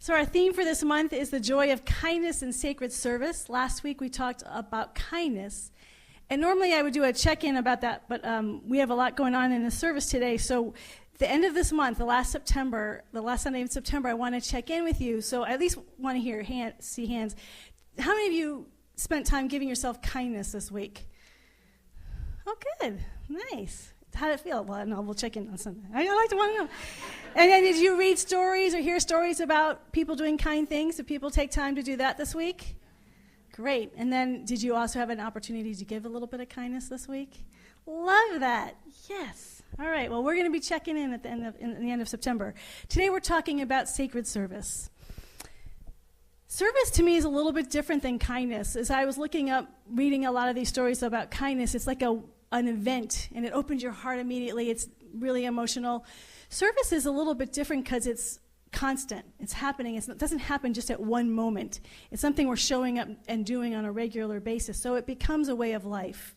So our theme for this month is the joy of kindness and sacred service. Last week we talked about kindness. And normally I would do a check-in about that, but we have a lot going on in the service today. So the end of this month, the last Sunday in September, I want to check in with you. So I at least want to see hands. How many of you spent time giving yourself kindness this week? Oh, good. Nice. How did it feel? Well, no, we'll check in on Sunday. I like to want to know. And then did you read stories or hear stories about people doing kind things? Did people take time to do that this week? Great. And then did you also have an opportunity to give a little bit of kindness this week? Love that. Yes. All right. Well, we're going to be checking in at the end of September. Today we're talking about sacred service. Service to me is a little bit different than kindness. As I was reading a lot of these stories about kindness, it's like an event, and it opens your heart immediately. It's really emotional. Service is a little bit different because it's constant. It's happening. It doesn't happen just at one moment. It's something we're showing up and doing on a regular basis, so it becomes a way of life.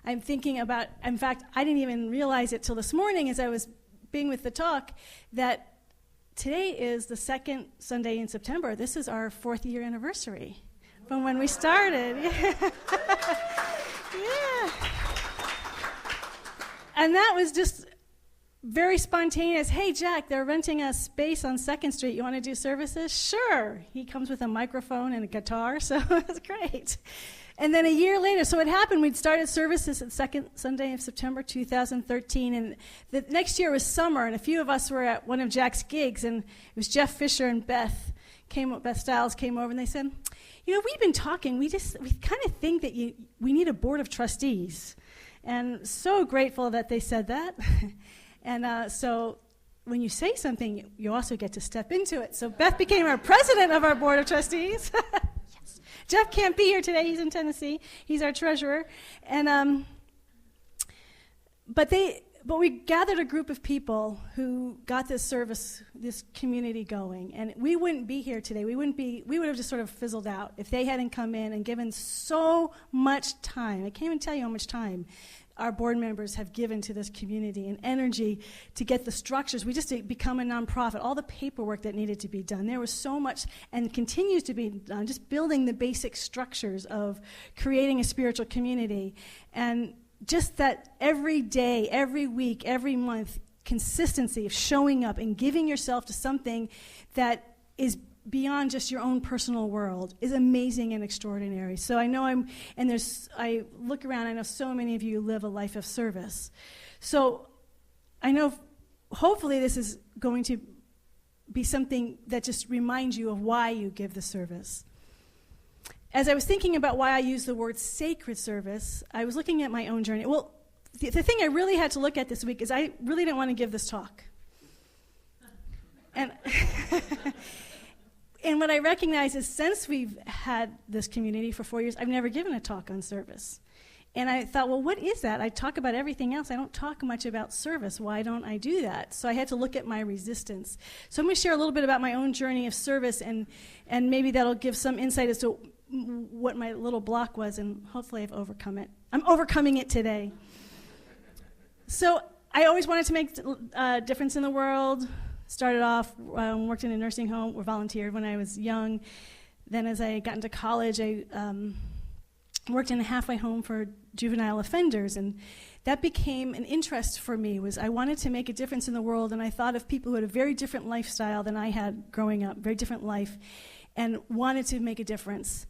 I'm thinking about, in fact, I didn't even realize it till this morning as I was being with the talk, that today is the second Sunday in September. This is our 4th year anniversary from when we started. Yeah. And that was just very spontaneous. Hey, Jack, they're renting a space on 2nd Street. You want to do services? Sure. He comes with a microphone and a guitar, so that's great. And then a year later, so it happened, we'd started services at 2nd Sunday of September 2013, and the next year was summer, and a few of us were at one of Jack's gigs, and it was Jeff Fisher and Beth Stiles came over, and they said, we've been talking, we kind of think that we need a board of trustees. And so grateful that they said that. And so when you say something, you also get to step into it. So Beth became our president of our board of trustees. Yes. Jeff can't be here today. He's in Tennessee. He's our treasurer. And but we gathered a group of people who got this service, this community going. And we wouldn't be here today. We would have just sort of fizzled out if they hadn't come in and given so much time. I can't even tell you how much time our board members have given to this community and energy to get the structures. We just become a nonprofit, all the paperwork that needed to be done. There was so much and continues to be done, just building the basic structures of creating a spiritual community. And just that every day, every week, every month, consistency of showing up and giving yourself to something that is beyond just your own personal world is amazing and extraordinary. So I know I look around, I know so many of you live a life of service. So I know hopefully this is going to be something that just reminds you of why you give the service. As I was thinking about why I use the word sacred service, I was looking at my own journey. Well, the thing I really had to look at this week is I really didn't want to give this talk. And and what I recognize is since we've had this community for 4 years, I've never given a talk on service. And I thought, well, what is that? I talk about everything else. I don't talk much about service. Why don't I do that? So I had to look at my resistance. So I'm going to share a little bit about my own journey of service, and maybe that'll give some insight as to what my little block was, and hopefully I've overcome it. I'm overcoming it today. So I always wanted to make a difference in the world. Started off, worked in a nursing home, or volunteered when I was young. Then as I got into college, I worked in a halfway home for juvenile offenders, and that became an interest for me. I wanted to make a difference in the world, and I thought of people who had a very different lifestyle than I had growing up, very different life, and wanted to make a difference.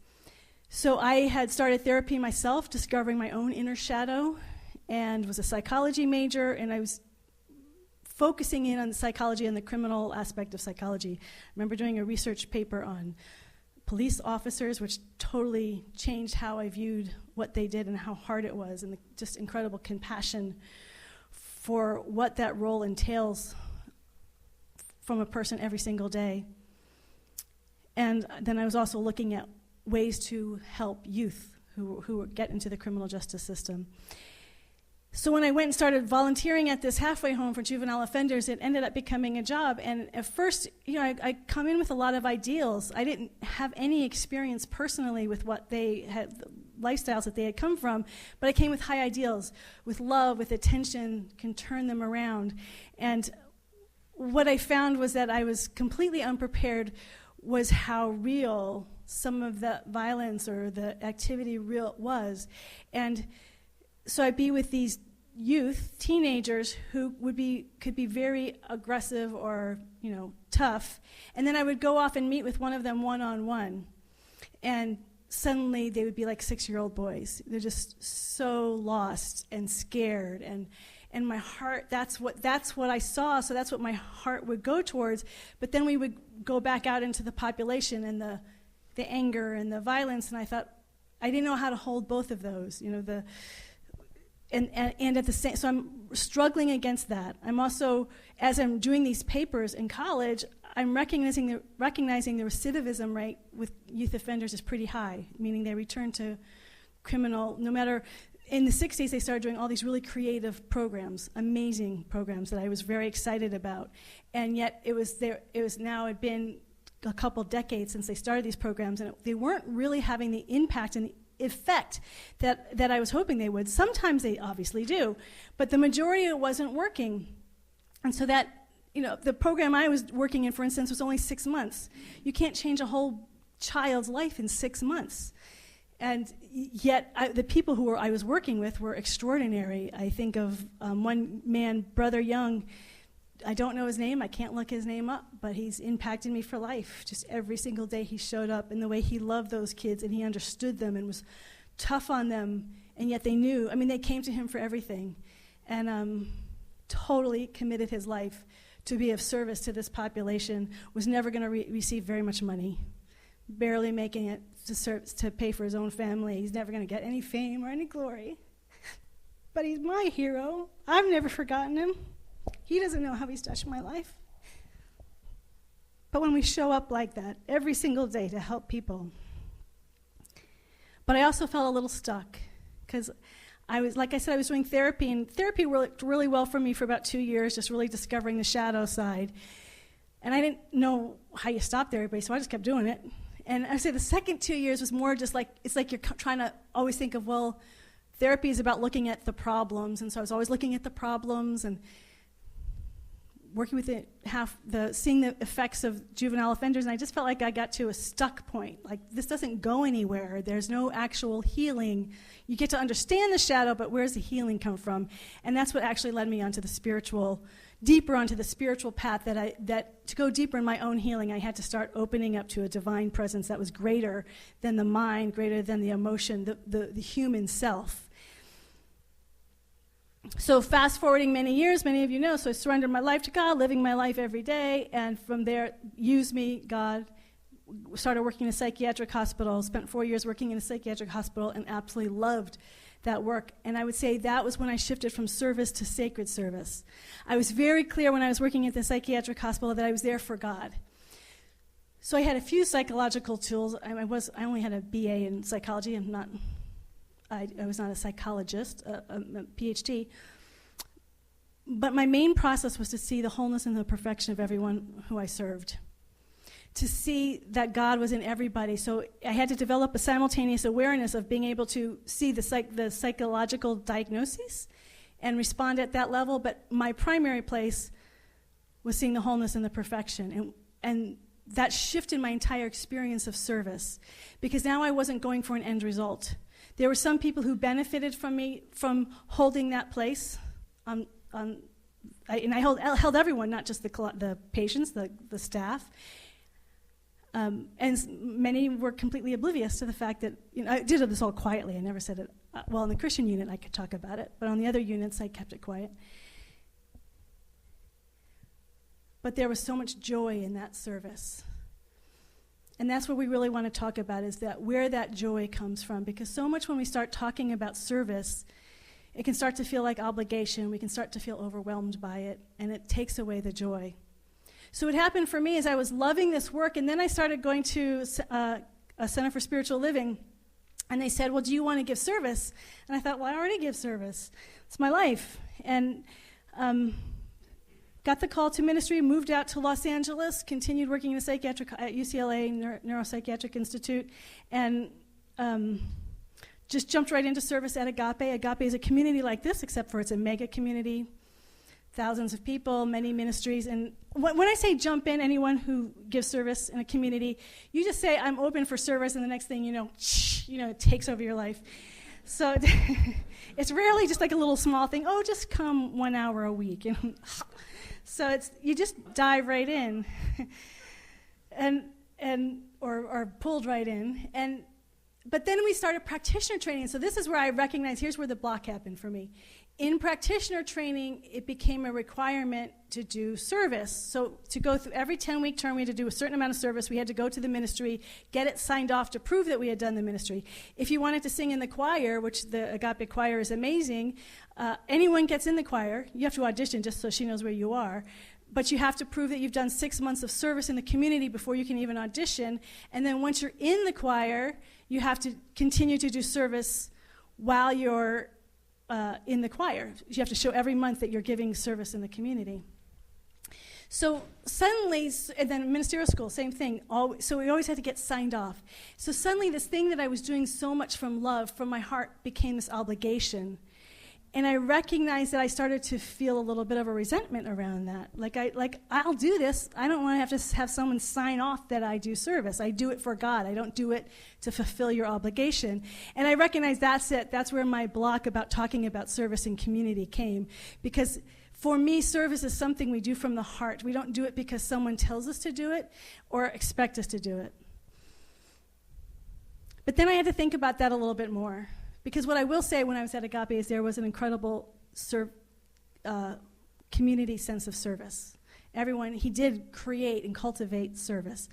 So I had started therapy myself, discovering my own inner shadow, and was a psychology major, and I was focusing in on the psychology and the criminal aspect of psychology. I remember doing a research paper on police officers, which totally changed how I viewed what they did and how hard it was, and the just incredible compassion for what that role entails from a person every single day. And then I was also looking at ways to help youth who get into the criminal justice system. So when I went and started volunteering at this halfway home for juvenile offenders, it ended up becoming a job. And at first, I come in with a lot of ideals. I didn't have any experience personally with what they had, the lifestyles that they had come from, but I came with high ideals, with love, with attention, can turn them around. And what I found was that I was completely unprepared was how real some of the violence or the activity real was. And so I'd be with these youth, teenagers, who could be very aggressive or, tough. And then I would go off and meet with one of them one-on-one. And suddenly they would be like 6-year-old boys. They're just so lost and scared. And my heart, that's what I saw, so that's what my heart would go towards. But then we would go back out into the population and the anger and the violence, and I thought, I didn't know how to hold both of those, and at the same, so I'm struggling against that. I'm also, as I'm doing these papers in college, I'm recognizing the recidivism rate with youth offenders is pretty high, meaning they return to criminal, no matter. In the 60s, they started doing all these really creative programs, amazing programs that I was very excited about. And yet it was been a couple decades since they started these programs, and they weren't really having the impact and the effect that I was hoping they would. Sometimes they obviously do, but the majority of it wasn't working. And so that, the program I was working in, for instance, was only 6 months. You can't change a whole child's life in 6 months. And yet, the people who I was working with were extraordinary. I think of one man, Brother Young. I don't know his name. I can't look his name up, but he's impacted me for life. Just every single day he showed up, and the way he loved those kids, and he understood them and was tough on them, and yet they knew. They came to him for everything, and totally committed his life to be of service to this population. Was never going to receive very much money, barely making it to pay for his own family. He's never going to get any fame or any glory. But he's my hero. I've never forgotten him. He doesn't know how he's touched my life. But when we show up like that every single day to help people. But I also felt a little stuck, because I was doing therapy, and therapy worked really well for me for about 2 years, just really discovering the shadow side. And I didn't know how you stop therapy, so I just kept doing it. And I say the second 2 years was more just like, it's like you're trying to always think of, well, therapy is about looking at the problems. And so I was always looking at the problems and working with seeing the effects of juvenile offenders. And I just felt like I got to a stuck point. Like, this doesn't go anywhere. There's no actual healing. You get to understand the shadow, but where's the healing come from? And that's what actually led me deeper onto the spiritual path, that to go deeper in my own healing, I had to start opening up to a divine presence that was greater than the mind, greater than the emotion, the human self. So fast forwarding many years, many of you know, so I surrendered my life to God, living my life every day, and from there, used me, God. Started working in a psychiatric hospital, spent 4 years working in a psychiatric hospital, and absolutely loved that work. And I would say that was when I shifted from service to sacred service. I was very clear when I was working at the psychiatric hospital that I was there for God. So I had a few psychological tools. I only had a BA in psychology. I was not a psychologist, a PhD. But my main process was to see the wholeness and the perfection of everyone who I served, to see that God was in everybody. So I had to develop a simultaneous awareness of being able to see the psychological diagnoses and respond at that level, but my primary place was seeing the wholeness and the perfection. And that shifted my entire experience of service, because now I wasn't going for an end result. There were some people who benefited from me from holding that place. And I held everyone, not just the patients, the staff. And many were completely oblivious to the fact that, I did this all quietly. I never said it. Well, in the Christian unit, I could talk about it, but on the other units, I kept it quiet. But there was so much joy in that service. And that's what we really want to talk about, is that where that joy comes from. Because so much when we start talking about service, it can start to feel like obligation. We can start to feel overwhelmed by it, and it takes away the joy. So what happened for me is I was loving this work, and then I started going to a Center for Spiritual Living, and they said, well, do you want to give service? And I thought, well, I already give service. It's my life. And got the call to ministry, moved out to Los Angeles, continued working in at UCLA Neuropsychiatric Institute, and just jumped right into service at Agape. Agape is a community like this, except for it's a mega community. thousands of people, many ministries. And when I say jump in, anyone who gives service in a community, you just say, I'm open for service, and the next thing you know, it takes over your life. So it's rarely just like a little small thing, just come 1 hour a week. So you just dive right in or pulled right in. But then we started practitioner training. So this is where I recognize, here's where the block happened for me. In practitioner training, it became a requirement to do service. So to go through every 10-week term, we had to do a certain amount of service. We had to go to the ministry, get it signed off to prove that we had done the ministry. If you wanted to sing in the choir, which the Agape choir is amazing, anyone gets in the choir. You have to audition just so she knows where you are. But you have to prove that you've done 6 months of service in the community before you can even audition. And then once you're in the choir, you have to continue to do service while you're in the choir. You have to show every month that you're giving service in the community. So suddenly, and then ministerial school, same thing. So we always had to get signed off. So suddenly this thing that I was doing so much from love, from my heart, became this obligation. And I recognized that I started to feel a little bit of a resentment around that. I'll do this. I don't want to have someone sign off that I do service. I do it for God. I don't do it to fulfill your obligation. And I recognize that's it. That's where my block about talking about service in community came. Because for me, service is something we do from the heart. We don't do it because someone tells us to do it or expect us to do it. But then I had to think about that a little bit more. Because what I will say when I was at Agape is there was an incredible community sense of service. He did create and cultivate service.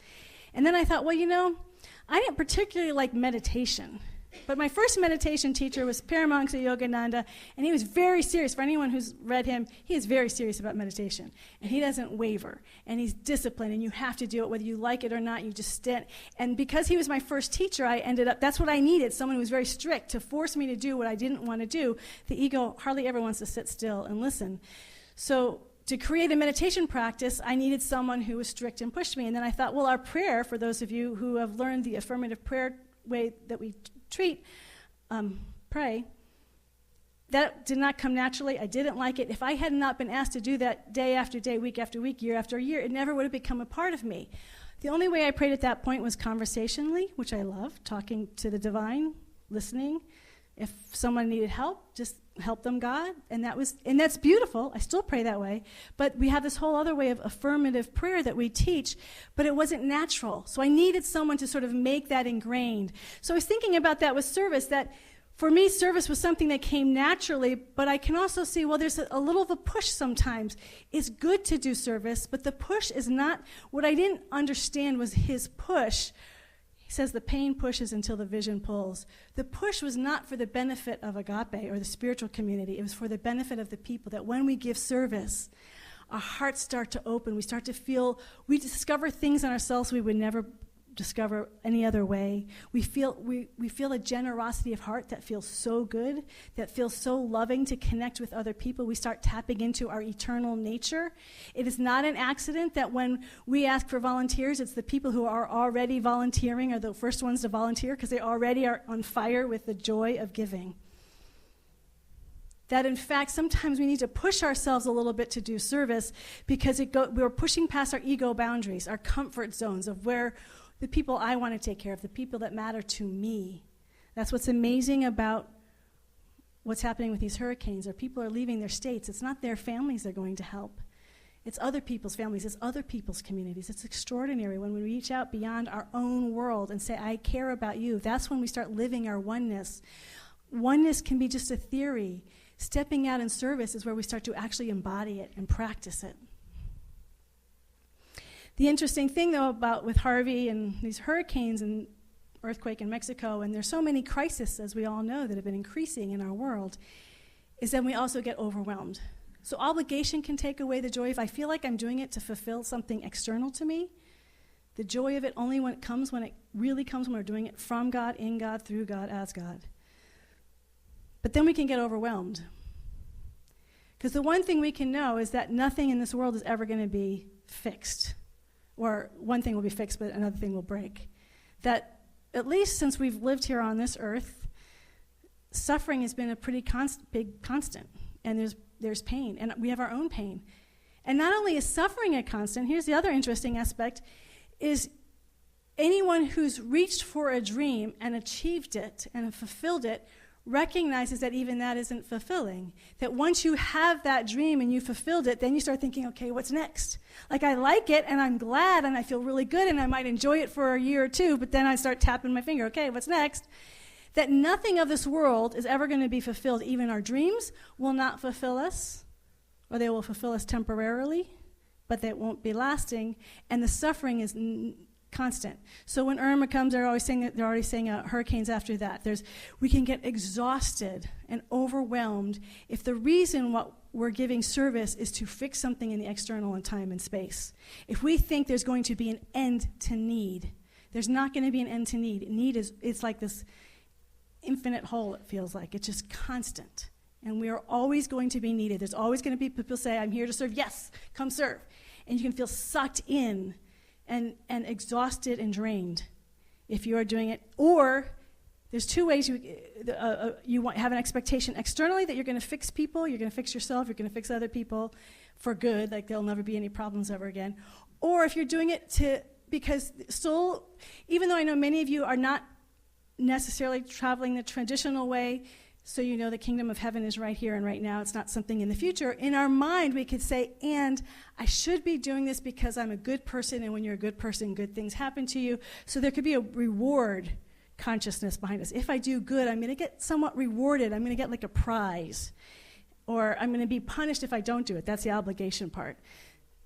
And then I thought, I didn't particularly like meditation. But my first meditation teacher was Paramahansa Yogananda, and he was very serious. For anyone who's read him, he is very serious about meditation. And he doesn't waver, and he's disciplined, and you have to do it whether you like it or not. You just stand. And because he was my first teacher, that's what I needed, someone who was very strict to force me to do what I didn't want to do. The ego hardly ever wants to sit still and listen. So to create a meditation practice, I needed someone who was strict and pushed me. And then I thought, our prayer, for those of you who have learned the affirmative prayer way that we pray, that did not come naturally. I didn't like it. If I had not been asked to do that day after day, week after week, year after year, it never would have become a part of me. The only way I prayed at that point was conversationally, which I love, talking to the divine, listening. If someone needed help, just help them, God. And that's beautiful. I still pray that way. But we have this whole other way of affirmative prayer that we teach, but it wasn't natural. So I needed someone to sort of make that ingrained. So I was thinking about that with service, that for me, service was something that came naturally, but I can also see, there's a little of a push sometimes. It's good to do service, but the push is not, what I didn't understand was his push. He says the pain pushes until the vision pulls. The push was not for the benefit of Agape or the spiritual community. It was for the benefit of the people, that when we give service, our hearts start to open. We start to feel, we discover things in ourselves we would never discover any other way. We feel a generosity of heart that feels so good, that feels so loving to connect with other people. We start tapping into our eternal nature. It is not an accident that when we ask for volunteers, it's the people who are already volunteering are the first ones to volunteer because they already are on fire with the joy of giving. That in fact, sometimes we need to push ourselves a little bit to do service because we're pushing past our ego boundaries, our comfort zones of where the people I want to take care of, the people that matter to me. That's what's amazing about what's happening with these hurricanes. Our people are leaving their states. It's not their families they're going to help. It's other people's families. It's other people's communities. It's extraordinary when we reach out beyond our own world and say, I care about you. That's when we start living our oneness. Oneness can be just a theory. Stepping out in service is where we start to actually embody it and practice it. The interesting thing, though, with Harvey and these hurricanes and earthquake in Mexico, and there's so many crises, as we all know, that have been increasing in our world, is that we also get overwhelmed. So obligation can take away the joy. If I feel like I'm doing it to fulfill something external to me, the joy of it only when it really comes when we're doing it from God, in God, through God, as God. But then we can get overwhelmed. Because the one thing we can know is that nothing in this world is ever going to be fixed. Or one thing will be fixed, but another thing will break. That at least since we've lived here on this earth, suffering has been a pretty big constant. And there's there's pain, and we have our own pain. And not only is suffering a constant, here's the other interesting aspect, is anyone who's reached for a dream and achieved it and fulfilled it recognizes that even that isn't fulfilling. That once you have that dream and you fulfilled it, then you start thinking, okay, what's next? Like, I like it, and I'm glad, and I feel really good, and I might enjoy it for a year or two, but then I start tapping my finger, okay, what's next? That nothing of this world is ever going to be fulfilled. Even our dreams will not fulfill us, or they will fulfill us temporarily, but they won't be lasting, and the suffering is constant. So when Irma comes, they're already saying hurricanes after that. We can get exhausted and overwhelmed if the reason what we're giving service is to fix something in the external in time and space. If we think there's going to be an end to need, there's not going to be an end to need. Need it's like this infinite hole, it feels like. It's just constant. And we are always going to be needed. There's always going to be people say, I'm here to serve. Yes, come serve. And you can feel sucked in and exhausted and drained if you are doing it. Or there's two ways you have an expectation externally that you're going to fix people, you're going to fix yourself, you're going to fix other people for good, like there'll never be any problems ever again. Or if you're doing it because soul, even though I know many of you are not necessarily traveling the traditional way, so you know the kingdom of heaven is right here and right now. It's not something in the future. In our mind, we could say, and I should be doing this because I'm a good person, and when you're a good person, good things happen to you. So there could be a reward consciousness behind us. If I do good, I'm going to get somewhat rewarded. I'm going to get like a prize. Or I'm going to be punished if I don't do it. That's the obligation part.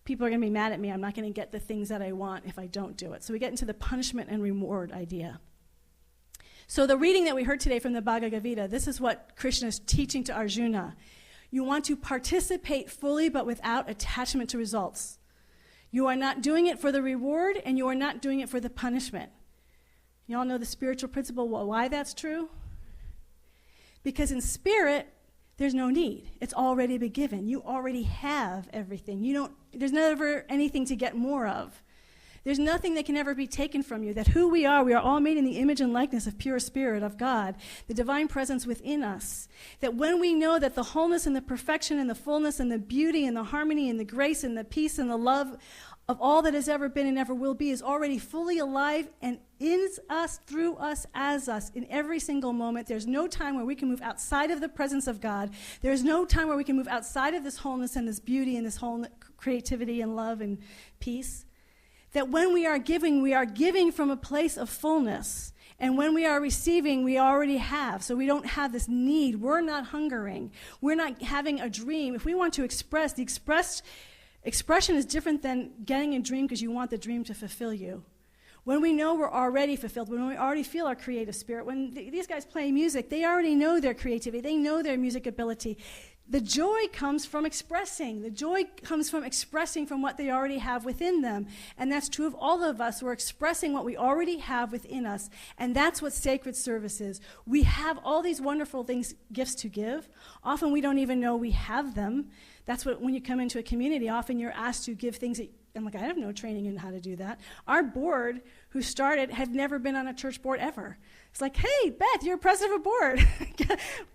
People are going to be mad at me. I'm not going to get the things that I want if I don't do it. So we get into the punishment and reward idea. So the reading that we heard today from the Bhagavad Gita, this is what Krishna is teaching to Arjuna. You want to participate fully but without attachment to results. You are not doing it for the reward, and you are not doing it for the punishment. You all know the spiritual principle, why that's true? Because in spirit, there's no need. It's already been given. You already have everything. There's never anything to get more of. There's nothing that can ever be taken from you. That who we are all made in the image and likeness of pure spirit of God, the divine presence within us. That when we know that the wholeness and the perfection and the fullness and the beauty and the harmony and the grace and the peace and the love of all that has ever been and ever will be is already fully alive and in us, through us, as us, in every single moment. There's no time where we can move outside of the presence of God. There's no time where we can move outside of this wholeness and this beauty and this whole creativity and love and peace. That when we are giving from a place of fullness. And when we are receiving, we already have. So we don't have this need. We're not hungering. We're not having a dream. If we want to express, the expression is different than getting a dream because you want the dream to fulfill you. When we know we're already fulfilled, when we already feel our creative spirit, when these guys play music, they already know their creativity. They know their music ability. The joy comes from expressing. The joy comes from expressing from what they already have within them. And that's true of all of us. We're expressing what we already have within us. And that's what sacred service is. We have all these wonderful things, gifts to give. Often we don't even know we have them. That's what, when you come into a community, often you're asked to give things that, I'm like, I have no training in how to do that. Our board, who started, had never been on a church board ever. It's like, hey, Beth, you're president of a board.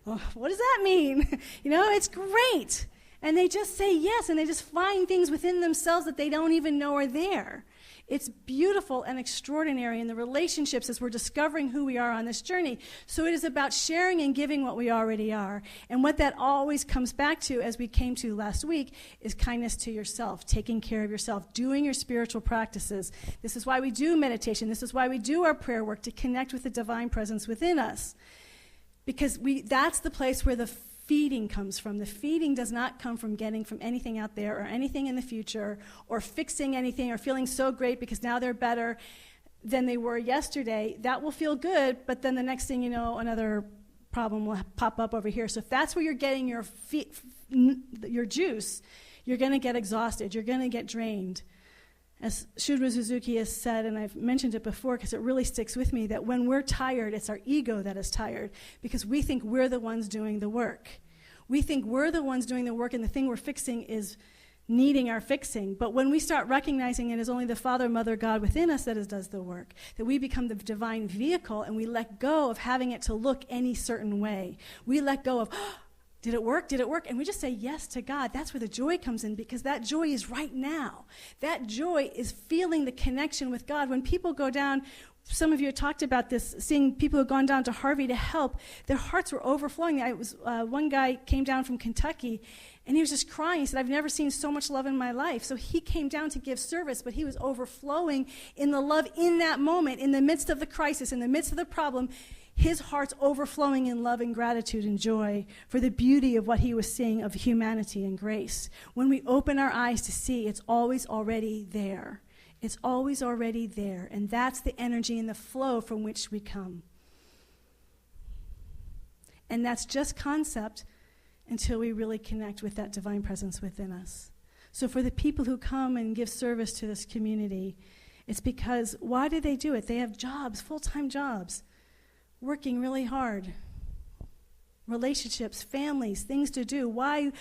Well, what does that mean? It's great. And they just say yes, and they just find things within themselves that they don't even know are there. It's beautiful and extraordinary in the relationships as we're discovering who we are on this journey. So it is about sharing and giving what we already are. And what that always comes back to, as we came to last week, is kindness to yourself, taking care of yourself, doing your spiritual practices. This is why we do meditation. This is why we do our prayer work, to connect with the divine presence within us. Because that's the place where the feeding comes from. The feeding does not come from getting from anything out there or anything in the future or fixing anything or feeling so great because now they're better than they were yesterday. That will feel good, but then the next thing you know, another problem will pop up over here. So if that's where you're getting your juice, you're going to get exhausted. You're going to get drained. As Shudra Suzuki has said, and I've mentioned it before because it really sticks with me, that when we're tired, it's our ego that is tired because we think we're the ones doing the work. We think we're the ones doing the work, and the thing we're fixing is needing our fixing. But when we start recognizing it is only the Father, Mother, God within us that does the work, that we become the divine vehicle, and we let go of having it to look any certain way. We let go of, Did it work? Did it work? And we just say yes to God. That's where the joy comes in, because that joy is right now. That joy is feeling the connection with God. When people go down, some of you have talked about this, seeing people who have gone down to Harvey to help, their hearts were overflowing. One guy came down from Kentucky, and he was just crying. He said, I've never seen so much love in my life. So he came down to give service, but he was overflowing in the love in that moment, in the midst of the crisis, in the midst of the problem. His heart's overflowing in love and gratitude and joy for the beauty of what he was seeing of humanity and grace. When we open our eyes to see, it's always already there. It's always already there. And that's the energy and the flow from which we come. And that's just concept until we really connect with that divine presence within us. So for the people who come and give service to this community, it's because, why do they do it? They have jobs, full-time jobs, working really hard. Relationships, families, things to do. Why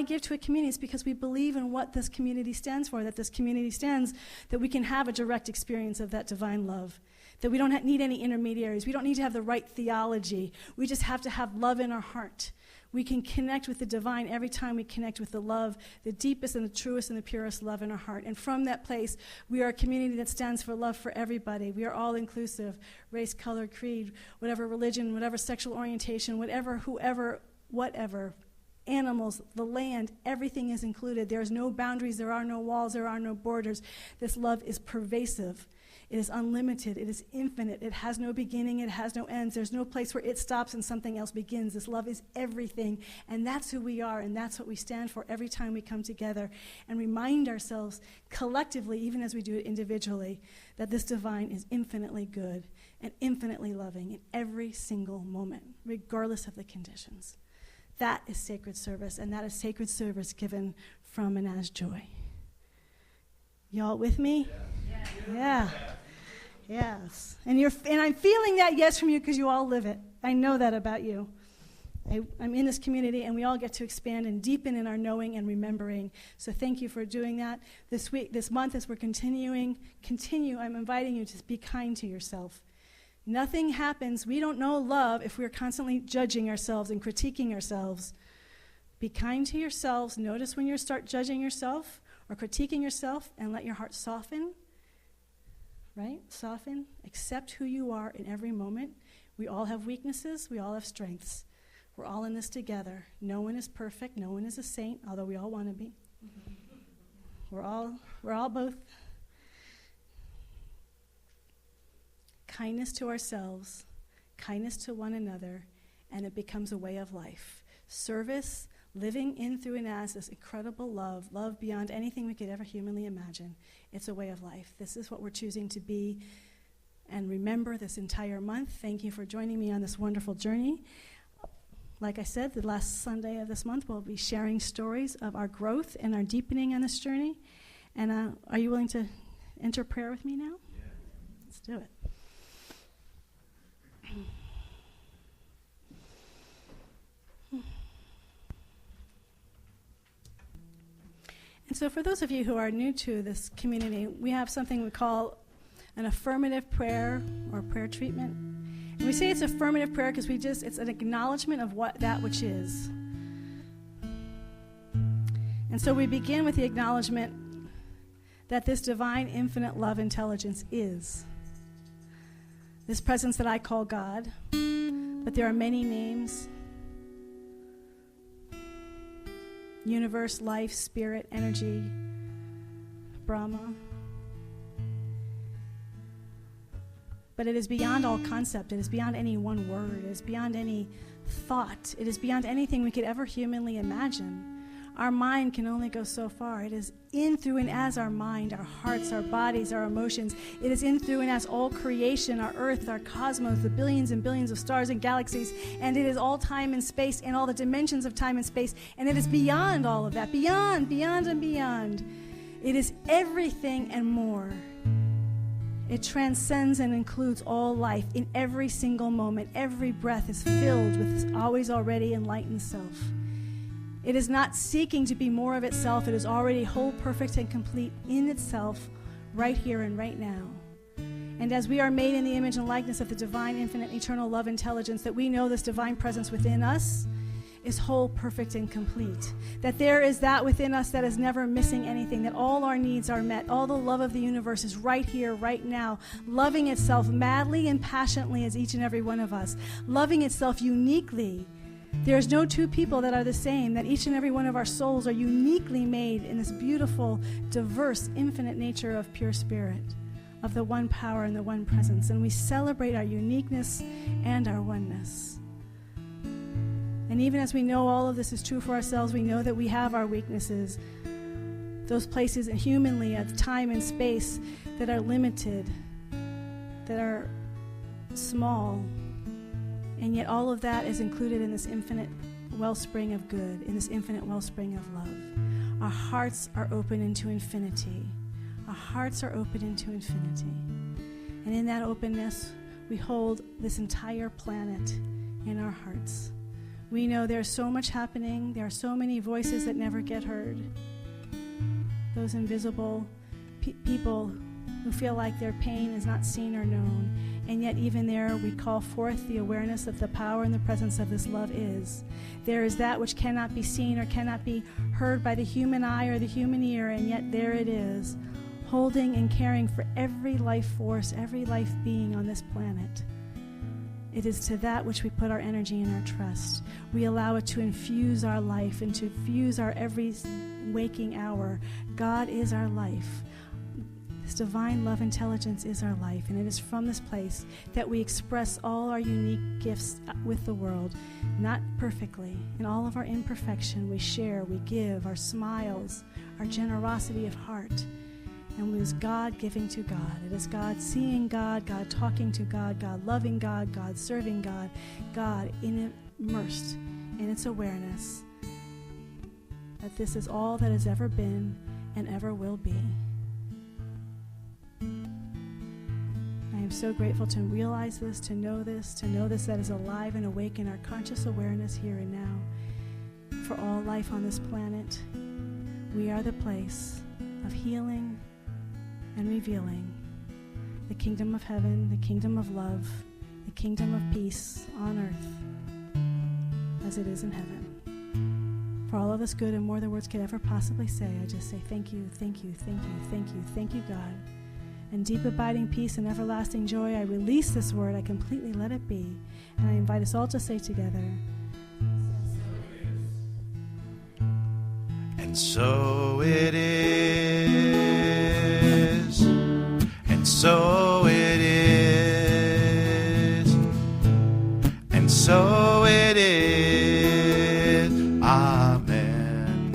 give to a community? It's because we believe in what this community stands for, that this community stands, that we can have a direct experience of that divine love, that we don't need any intermediaries. We don't need to have the right theology. We just have to have love in our heart. We can connect with the divine every time we connect with the love, the deepest and the truest and the purest love in our heart. And from that place, we are a community that stands for love for everybody. We are all inclusive, race, color, creed, whatever religion, whatever sexual orientation, whatever, whoever, whatever, animals, the land, everything is included. There's no boundaries, there are no walls, there are no borders. This love is pervasive. It is unlimited. It is infinite. It has no beginning. It has no ends. There's no place where it stops and something else begins. This love is everything, and that's who we are, and that's what we stand for every time we come together and remind ourselves collectively, even as we do it individually, that this divine is infinitely good and infinitely loving in every single moment, regardless of the conditions. That is sacred service, and that is sacred service given from and as joy. Y'all with me? Yeah. Yes. And I'm feeling that yes from you because you all live it. I know that about you. I'm in this community, and we all get to expand and deepen in our knowing and remembering. So thank you for doing that. This month, as we're continue, I'm inviting you to be kind to yourself. Nothing happens. We don't know love if we're constantly judging ourselves and critiquing ourselves. Be kind to yourselves. Notice when you start judging yourself or critiquing yourself, and let your heart soften. Right? Soften. Accept who you are in every moment. We all have weaknesses. We all have strengths. We're all in this together. No one is perfect. No one is a saint, although we all want to be. We're all both. Kindness to ourselves, kindness to one another, and it becomes a way of life. Service, living in, through, and as this incredible love beyond anything we could ever humanly imagine. It's a way of life. This is what we're choosing to be and remember this entire month. Thank you for joining me on this wonderful journey. Like I said, the last Sunday of this month, we'll be sharing stories of our growth and our deepening on this journey. And are you willing to enter prayer with me now? Yeah. Let's do it. And so for those of you who are new to this community, we have something we call an affirmative prayer or prayer treatment. And we say it's affirmative prayer because it's an acknowledgement of that which is. And so we begin with the acknowledgement that this divine, infinite love intelligence is. This presence that I call God, but there are many names. Universe, life, spirit, energy, Brahma. But it is beyond all concept. It is beyond any one word. It is beyond any thought. It is beyond anything we could ever humanly imagine. Our mind can only go so far. It is in, through, and as our mind, our hearts, our bodies, our emotions. It is in, through, and as all creation, our earth, our cosmos, the billions and billions of stars and galaxies, and it is all time and space and all the dimensions of time and space, and it is beyond all of that, beyond, and beyond. It is everything and more. It transcends and includes all life in every single moment. Every breath is filled with this always already enlightened self. It is not seeking to be more of itself. It is already whole, perfect, and complete in itself right here and right now. And as we are made in the image and likeness of the divine, infinite, eternal love intelligence, that we know this divine presence within us is whole, perfect, and complete. That there is that within us that is never missing anything, that all our needs are met. All the love of the universe is right here, right now, loving itself madly and passionately as each and every one of us, loving itself uniquely. There's no two people that are the same, that each and every one of our souls are uniquely made in this beautiful, diverse, infinite nature of pure spirit, of the one power and the one presence. And we celebrate our uniqueness and our oneness. And even as we know all of this is true for ourselves, we know that we have our weaknesses, those places humanly of time and space that are limited, that are small, and yet all of that is included in this infinite wellspring of good, in this infinite wellspring of love. Our hearts are open into infinity. Our hearts are open into infinity. And in that openness, we hold this entire planet in our hearts. We know there's so much happening. There are so many voices that never get heard. Those invisible people who feel like their pain is not seen or known. And yet even there, we call forth the awareness of the power and the presence of this love is. There is that which cannot be seen or cannot be heard by the human eye or the human ear, and yet there it is, holding and caring for every life force, every life being on this planet. It is to that which we put our energy and our trust. We allow it to infuse our life and to infuse our every waking hour. God is our life. This divine love intelligence is our life, and it is from this place that we express all our unique gifts with the world, not perfectly. In all of our imperfection, we share, we give, our smiles, our generosity of heart. And it is God giving to God. It is God seeing God, God talking to God, God loving God, God serving God, God immersed in its awareness that this is all that has ever been and ever will be. I am so grateful to realize this, to know this that is alive and awake in our conscious awareness here and now. For all life on this planet, we are the place of healing and revealing the kingdom of heaven, the kingdom of love, the kingdom of peace on earth as it is in heaven. For all of us good and more than words could ever possibly say, I just say thank you, thank you, thank you, thank you, thank you, God. And deep abiding peace and everlasting joy, I release this word, I completely let it be. And I invite us all to say together, and so it is. And so it is. And so it is. Amen.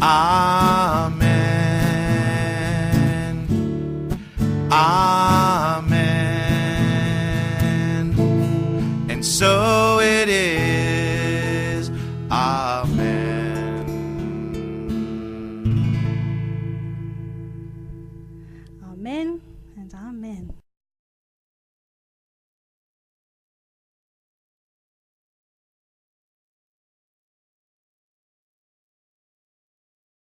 Amen. Amen. And so it is.